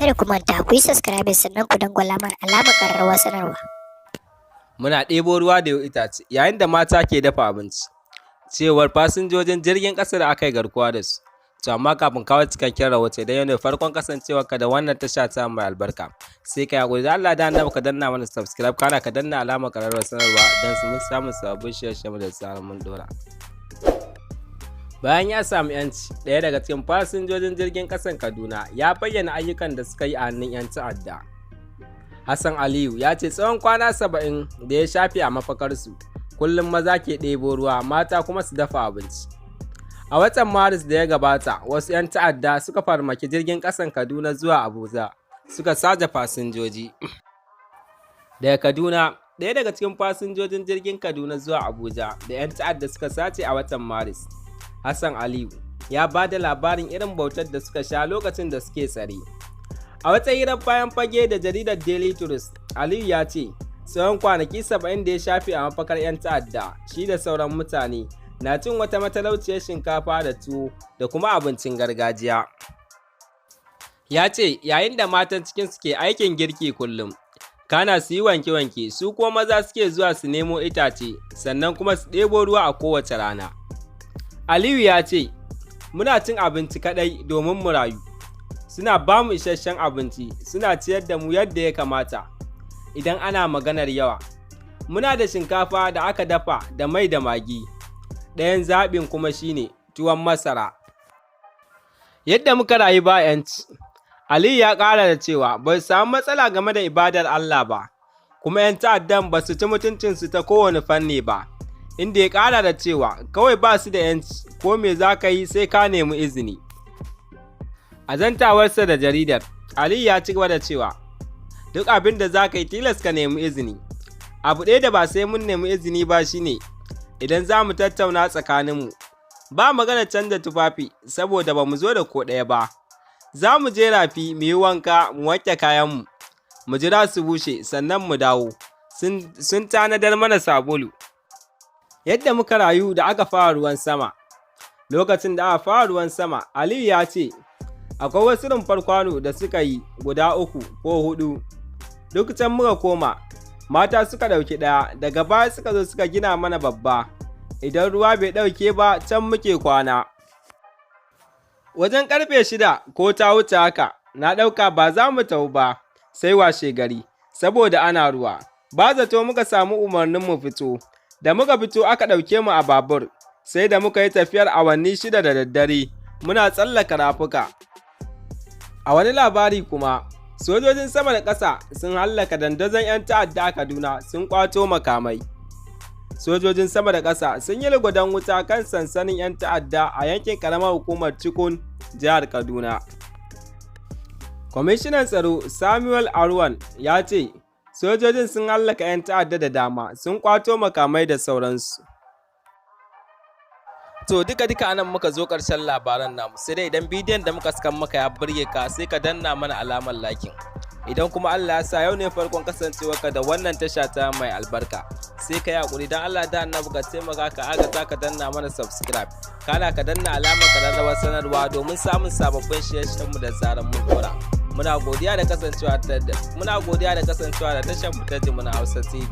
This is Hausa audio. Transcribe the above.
Kada ku manta ku yi subscribe sannan ku dangwala mana alamar ƙararrawar sanarwa. Muna ɗebo ruwa da itace yayin da mata ke dafa abinci. Cewar fasinjojin jirgin ƙasa da aka yi garkuwa da su. To amma kafin kawo cikakken rahoto da yau farkon kasancewarka da wannan tasha ta mai albarka. Sai ka yaƙuri da Allah da annabi ka danna mana subscribe kana ka danna alamar ƙararrawar sanarwa don su samun sababbin shirye-shirye da tsarin mun dora. Bayan ya samu yanci, ɗaya daga cikin fasinjojin jirgin ƙasan Kaduna ya bayyana ayyukan da suka yi a hannun 'yan ta'adda. Hassan Aliyu ya ce tsawon kwana 70 da ya shafe a mafakarsu, kullum maza ke ɗebo ruwa mata kuma su dafa abinci. A watan Maris da ya gabata, wasu 'yan ta'adda suka farmaki jirgin ƙasan Kaduna zuwa Abuja, suka sace fasinjoji. Daga Kaduna, ɗaya daga cikin fasinjojin jirgin Kaduna zuwa Abuja da 'yan ta'adda suka sace a watan Maris, Hassan Aliyu, ya ba da labarin irin bautar da suka sha lokacin da suke tsare. A wata hirar bayan fage da jaridar Daily Trust, Aliyu ya ce, tsawon kwanaki 70 da ya shafe a mafakar 'yan ta'adda, shi da sauran mutane na cin wata matalauciyar shinkafa da tuwo da kuma abincin gargajiya. Ya ce, yayin da matan cikin suke aikin girki kullum, kana su yi wanke-wanke, su kuma maza suke zuwa su nemo itace, sannan kuma su ɗebo ruwa a kowace rana. Aliyu ya ce, muna cin abinci kaɗai domin mu rayu. Suna ba mu isasshen abinci, suna ciyar da mu yadda ya kamata. Idan ana maganar yawa, muna da shinkafa da aka dafa da mai da magi. Ɗayan zaɓin kuma shine tuwon masara. Yadda muka rayu ba 'yanci, Aliyu ya ƙara da cewa ba su samu matsala game da ibadar Allah ba, kuma 'yan ta'addan ba su ci mutuncinsu ta kowane fanni ba. Inda ya ƙara da cewa kawai ba su da 'yanci, ko me za ka yi sai ka nemi izini. A zantawarsa da jaridar, Aliyu ya ci gaba da cewa duk abin da za ka yi tilas ka nemi izini. Abu ɗaya da ba sai mun nemi izini ba shine idan za mu tattauna tsakaninmu, ba magana canza tufafi saboda ba mu zo da ko ɗaya ba. Za mu je rafi mu yi wanka mu wanke kayanmu, mu jira su bushe sannan mu dawo. Sun tanadar mana sabulu. Yadda muka rayu da aka fara ruwan sama. Lokacin da aka fara ruwan sama, Aliyu ya ce, akwai wasu rumfar kwano da suka yi guda 3 ko 4. Duk can muka koma, mata suka ɗauki ɗaya, daga baya suka zo suka gina mana babba. Idan ruwa bai ɗauke ba, can muke kwana. Wajen ƙarfe 6 ko ta wuce haka, na ɗauka ba za mu tafi ba, sai washe gari, saboda ana ruwa. Ba zato muka samu umarnin mu fito. Da muka fito aka ɗauke mu a babur, sai da muka yi tafiyar awanni 6 da daddare, muna tsallaka rafuka. A wani labari kuma, sojojin sama da ƙasa sun hallaka dandazon 'yan ta'adda a Kaduna sun ƙwato makamai. Sojojin sama da ƙasa sun yi lugudan wuta kan sansanin 'yan ta'adda a yankin ƙaramar hukumar Cikun, jihar Kaduna. Kwamishinan tsaro Samuel Arwan ya ce, sojojin sun hallaka 'yan ta'adda da dama, sun ƙwato makamai da sauransu. To duka anan muka zo ƙarshen labaran namu, sai dai idan bidiyon da muka saka maka ya burge ka sai ka danna mana alamar lakin. Idan kuma Allah ya sa yau ne farkon kasancewarka da wannan tasha ta mai albarka, sai ka yaƙuri don Allah da annabi ka taimaka ka agaza ka danna mana subscribe, kana ka danna alamar ƙararrawar sanarwa domin samun sababbin shirye-shiryenmu da zaran mun dora. Muna godiya da kasancewa da tashar mu ta Jimina Hausa TV.